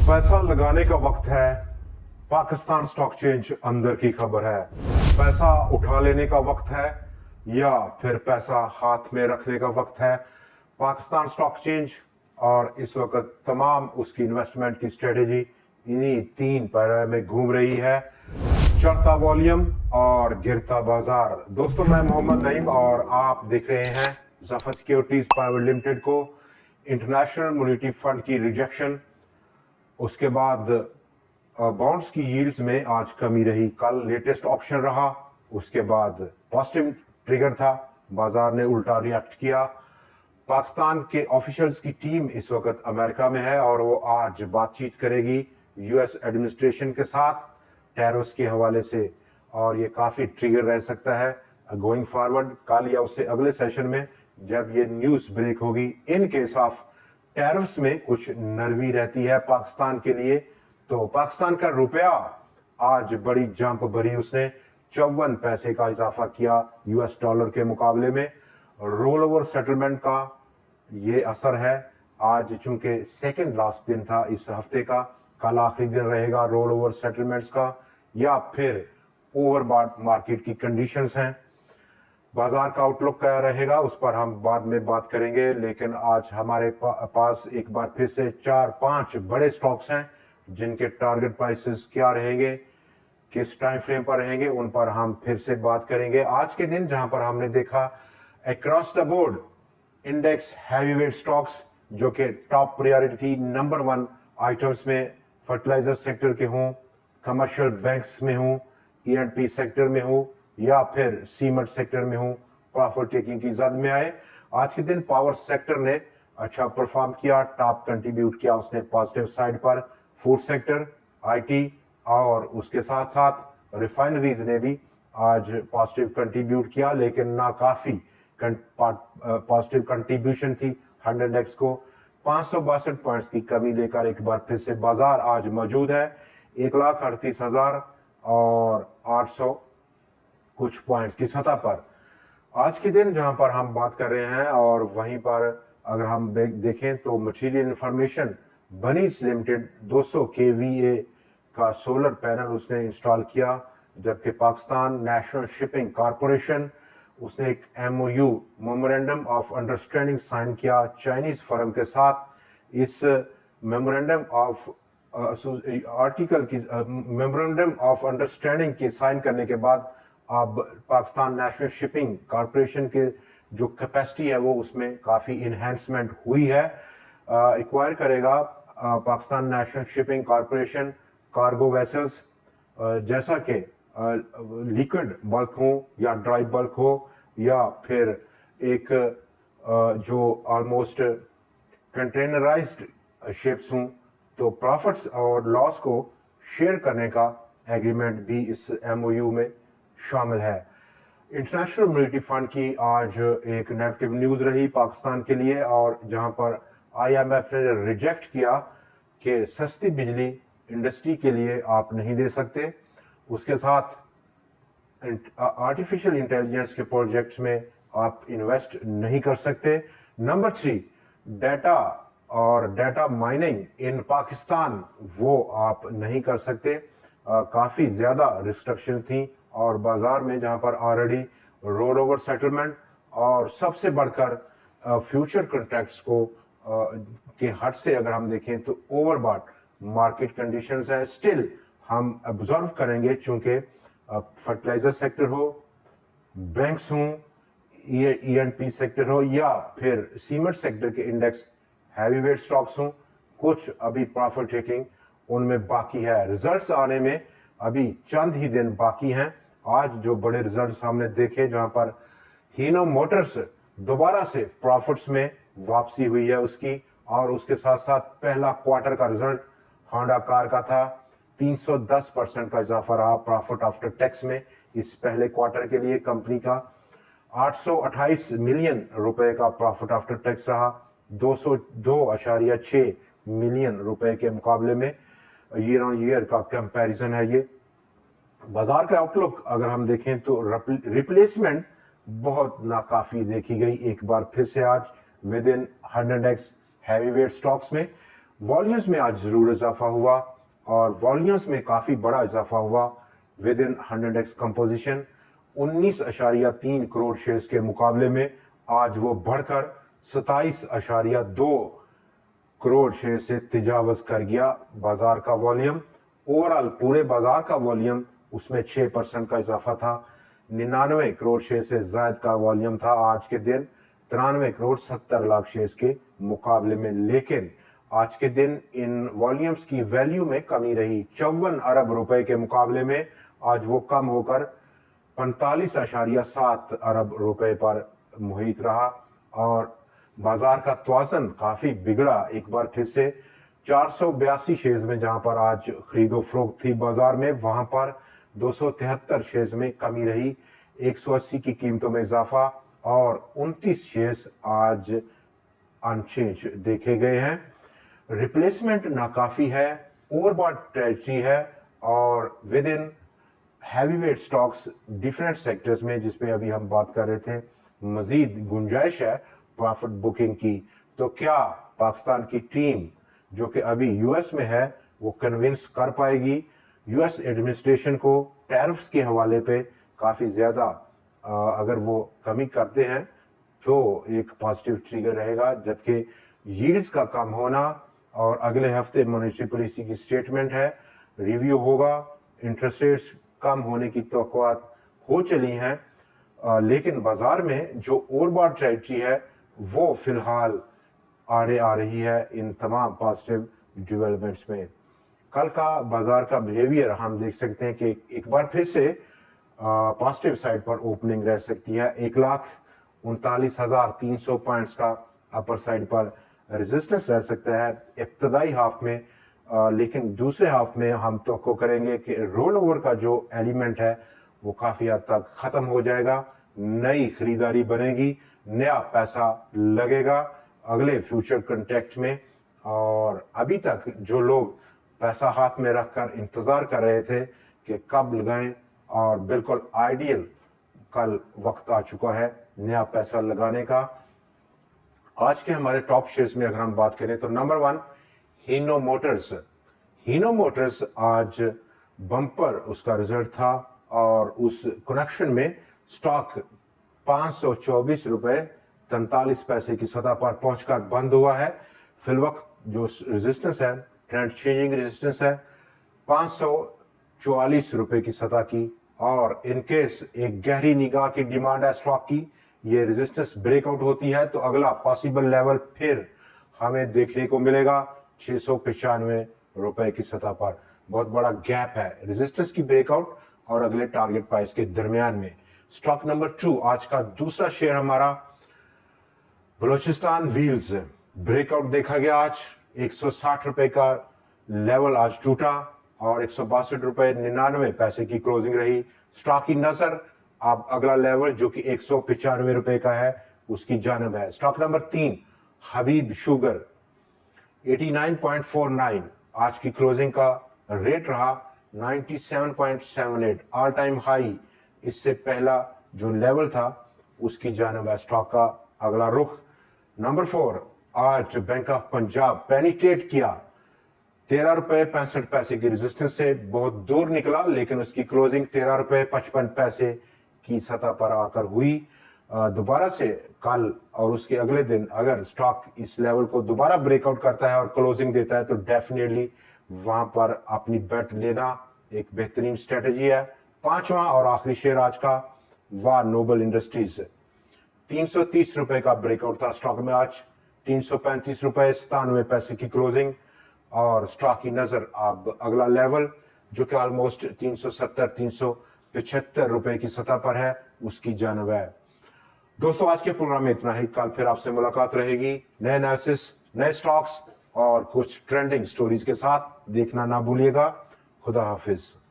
पैसा लगाने का वक्त है। पाकिस्तान स्टॉक चेंज अंदर की खबर है। पैसा उठा लेने का वक्त है या फिर पैसा हाथ में रखने का वक्त है। पाकिस्तान स्टॉक चेंज और इस वक्त तमाम उसकी इन्वेस्टमेंट की स्ट्रेटेजी इन्हीं तीन पैरों में घूम रही है, चढ़ता वॉल्यूम और गिरता बाजार। दोस्तों, मैं मोहम्मद नईम और आप देख रहे हैं ज़फर सिक्योरिटीज प्राइवेट लिमिटेड को। इंटरनेशनल मॉनेटरी फंड की रिजेक्शन, उसके बाद बॉन्ड्स की यील्ड्स में आज कमी रही। कल लेटेस्ट ऑप्शन रहा, उसके बाद पॉजिटिव ट्रिगर था, बाजार ने उल्टा रिएक्ट किया। पाकिस्तान के ऑफिशियल्स की टीम इस वक्त अमेरिका में है और वो आज बातचीत करेगी यूएस एडमिनिस्ट्रेशन के साथ टैरिफ्स के हवाले से, और ये काफ़ी ट्रिगर रह सकता है गोइंग फॉरवर्ड। कल या उससे अगले सेशन में जब ये न्यूज़ ब्रेक होगी इन केस ऑफ टैरिफ्स में कुछ नरमी रहती है पाकिस्तान के लिए। तो पाकिस्तान का रुपया आज बड़ी जंप भरी, उसने 54 पैसे का इजाफा किया यूएस डॉलर के मुकाबले में। रोल ओवर सेटलमेंट का ये असर है। आज चूंकि सेकंड लास्ट दिन था इस हफ्ते का, कल आखिरी दिन रहेगा रोल ओवर सेटलमेंट्स का, या फिर ओवर मार्केट की कंडीशंस हैं। बाजार का आउटलुक क्या रहेगा उस पर हम बाद में बात करेंगे, लेकिन आज हमारे पास एक बार फिर से 4-5 बड़े स्टॉक्स हैं जिनके टारगेट प्राइसेस क्या रहेंगे, किस टाइम फ्रेम पर रहेंगे, उन पर हम फिर से बात करेंगे। आज के दिन जहां पर हमने देखा across the board index heavyweight stocks जो कि टॉप प्रायोरिटी थी, नंबर 1 आइटम्स में फर्टिलाइजर सेक्टर के हों, कमर्शियल बैंक्स में हों, E&P सेक्टर में हो या फिर सीमेंट सेक्टर में हो, प्रॉफिट टेकिंग की जद में आए। आज के दिन पावर सेक्टर ने अच्छा परफॉर्म किया, टॉप कंट्रीब्यूट किया उसने पॉजिटिव साइड पर। फूड सेक्टर, आईटी और उसके साथ साथ रिफाइनरीज ने भी आज पॉजिटिव कंट्रीब्यूट किया, लेकिन ना काफ़ी पॉजिटिव कंट्रीब्यूशन थी। 100 को 562 पॉइंट्स की कमी लेकर एक बार फिर से बाजार आज मौजूद है 1,38,000 और 800 कुछ पॉइंट्स की सतह पर। आज के दिन जहां पर हम बात कर रहे हैं, और वहीं पर अगर हम देखें तो मटीरियल इंफॉर्मेशन बनीज लिमिटेड 200 kVA का सोलर पैनल उसने इंस्टॉल किया, जबकि पाकिस्तान नेशनल शिपिंग कॉरपोरेशन उसने एक MOU memorandum of understanding sign किया चाइनीज फर्म के साथ। इस memorandum of memorandum of understanding के साइन करने के बाद अब पाकिस्तान नेशनल शिपिंग कॉरपोरेशन के जो कैपेसिटी है वो उसमें काफ़ी इन्हेंसमेंट हुई है। एक्वायर करेगा Pakistan national shipping corporation cargo vessels, जैसा कि लिक्विड बल्क हो या ड्राई बल्क हो या फिर एक जो ऑलमोस्ट कंटेनराइज्ड शिप्स हों। तो प्रॉफिट्स और लॉस को शेयर करने का एग्रीमेंट भी इस MOU में शामिल है। इंटरनेशनल मॉनेटरी फंड की आज एक नेगेटिव न्यूज़ रही पाकिस्तान के लिए, और जहां पर IMF ने रिजेक्ट किया कि सस्ती बिजली इंडस्ट्री के लिए आप नहीं दे सकते, उसके साथ आर्टिफिशियल इंटेलिजेंस के प्रोजेक्ट्स में आप इन्वेस्ट नहीं कर सकते। नंबर 3, डाटा और डाटा माइनिंग इन पाकिस्तान वो आप नहीं कर सकते। काफ़ी ज़्यादा रिस्ट्रिक्शन थी, और बाजार में जहां पर ऑलरेडी रोल ओवर सेटलमेंट और सबसे बढ़कर फ्यूचर कॉन्ट्रैक्ट्स को के हट से अगर हम देखें तो ओवरबॉट मार्केट कंडीशंस है। स्टिल हम ऑब्जर्व करेंगे, चूंकि फर्टिलाइजर सेक्टर हो, बैंक्स हों, E&P सेक्टर हो या फिर सीमेंट सेक्टर के इंडेक्स हैवीवेट स्टॉक्स हों, कुछ अभी प्रॉफिट टेकिंग उनमें बाकी है। रिजल्ट्स आने में अभी चंद ही दिन बाकी हैं। आज जो बड़े रिजल्ट्स हमने देखे, जहां पर हीनो मोटर्स दोबारा से प्रॉफिट्स में वापसी हुई है उसकी, और उसके साथ साथ पहला क्वार्टर का रिजल्ट होंडा कार का था, 310% का इजाफा रहा प्रॉफिट आफ्टर टैक्स में इस पहले क्वार्टर के लिए। कंपनी का 828 मिलियन रुपए का प्रॉफिट आफ्टर टैक्स रहा, 202.6 मिलियन रुपए के मुकाबले में ईयर ऑन ईयर का कंपैरिजन है ये। बाजार का आउटलुक अगर हम देखें तो रिप्लेसमेंट बहुत नाकाफी देखी गई एक बार फिर से आज with in 100x heavyweight stocks में। वॉल्यूम्स में आज जरूर इजाफा हुआ और वॉल्यूम्स में काफी बड़ा इजाफा हुआ with in 100x composition 19.3 crore shares के मुकाबले में आज वो बढ़कर 27.2 करोड़ शेयर से तजावज कर गया बाजार का वॉल्यूम। ओवरऑल पूरे बाजार का वॉल्यूम उसमें 6% का इजाफा था। 99 करोड़ शेयर से ज्यादा का वॉल्यूम था आज के दिन 93 करोड़ 70 लाख शेयर्स के मुकाबले में। लेकिन आज के दिन इन वॉल्यूम्स की वैल्यू में कमी रही। 54 अरब रुपए के मुकाबले में आज वो कम होकर 45.7 अरब रुपए पर मुहित रहा और बाजार का तवाज़ुन काफी बिगड़ा एक बार फिर से। 482 शेयर्स में जहां पर आज खरीदो फरोख्त थी बाजार में, वहां पर 273 शेयर्स में कमी रही। 180 की कीमतों में इजाफा और 29 शेयर्स आज अनचेंज देखे गए हैं। रिप्लेसमेंट नाकाफी है, ओवरबॉट ट्रेजरी है और with in heavyweight stocks different sectors में, जिसपे अभी हम बात कर रहे थे, मजीद गुंजाइश है प्रॉफिट बुकिंग की। तो क्या पाकिस्तान की टीम जो कि अभी यूएस में है वो कन्विंस कर पाएगी यूएस एडमिनिस्ट्रेशन को टैरिफ्स के हवाले पे? काफ़ी ज़्यादा अगर वो कमी करते हैं तो एक पॉजिटिव ट्रिगर रहेगा, जबकि यील्ड्स का कम होना और अगले हफ्ते मॉनेटरी पॉलिसी की स्टेटमेंट है, रिव्यू होगा, इंटरेस्ट रेट्स कम होने की तवक्कुआत हो चली हैं, लेकिन बाजार में जो ओवरबॉट ट्रेजरी है वो फिलहाल आड़े आ रही है इन तमाम पॉजिटिव डेवलपमेंट्स में। कल का बाजार का बिहेवियर हम देख सकते हैं कि एक बार फिर से पॉजिटिव साइड पर ओपनिंग रह सकती है। 1,39,300 पॉइंट्स का अपर साइड पर रेजिस्टेंस रह सकता है इब्तदाई हाफ में, लेकिन दूसरे हाफ में हम तो करेंगे कि रोल ओवर का जो एलिमेंट है वो काफ़ी हद तक ख़त्म हो जाएगा, नई खरीदारी बनेगी, नया पैसा लगेगा अगले फ्यूचर कॉन्ट्रैक्ट में। और अभी तक जो लोग पैसा हाथ में रखकर इंतज़ार कर रहे थे कि कब लगाएं, और बिल्कुल आइडियल कल वक्त आ चुका है नया पैसा लगाने का। आज के हमारे टॉप शेयर्स में अगर हम बात करें तो नंबर 1 हीनो मोटर्स। हीनो मोटर्स आज बम्पर उसका रिजल्ट था और उस कनेक्शन में स्टॉक 524 रुपए 43 पैसे की सतह पर पहुंचकर बंद हुआ है। फिल वक्त जो रेजिस्टेंस है, ट्रेंड चेंजिंग रेजिस्टेंस है 544 रुपए की सतह की, और इनकेस एक गहरी निगाह की डिमांड है स्टॉक की, ये रेजिस्टेंस ब्रेकआउट होती है तो अगला पॉसिबल लेवल फिर हमें देखने को मिलेगा 695 रुपए की सतह पर। बहुत बड़ा गैप है रेजिस्टेंस की ब्रेकआउट और अगले टारगेट प्राइस के दरमियान में। स्टॉक नंबर 2 आज का दूसरा शेयर हमारा बलोचिस्तान व्हील्स। ब्रेकआउट देखा गया आज 160 रुपए का लेवल आज टूटा और 162 रुपए 99 पैसे की क्लोजिंग रही। स्टॉक की नजर अब अगला लेवल जो कि 195 रुपए का है उसकी जानब है। स्टॉक नंबर 3 हबीब शुगर 89.49 आज की क्लोजिंग का रेट रहा 97.78 ऑल टाइम हाई। इससे पहला जो लेवल था उसकी जानब है स्टॉक का अगला रुख। नंबर 4 आज बैंक ऑफ पंजाब पेनिट्रेट किया 13 रुपए 65 पैसे की रेजिस्टेंस से बहुत दूर निकला, लेकिन उसकी क्लोजिंग 13 रुपए 55 पैसे की सतह पर आकर हुई। दोबारा से कल और उसके अगले दिन अगर स्टॉक इस लेवल को दोबारा ब्रेकआउट करता है और क्लोजिंग देता है तो डेफिनेटली वहां पर अपनी बेट लेना एक बेहतरीन स्ट्रेटेजी है। 5वां और आखिरी शेयर आज का वाह नोबल इंडस्ट्रीज 330 रुपए का ब्रेकआउट था स्टॉक में आज 335 रुपए 97 पैसे की क्लोजिंग, और स्टॉक की नजर अब अगला लेवल जो कि ऑलमोस्ट 370-375 रुपए की सतह पर है उसकी जानब है। दोस्तों आज के प्रोग्राम में इतना ही। कल फिर आपसे मुलाकात रहेगी नए एनालिसिस, नए स्टॉक्स और कुछ ट्रेंडिंग स्टोरीज के साथ। देखना ना भूलिएगा। खुदा हाफिज।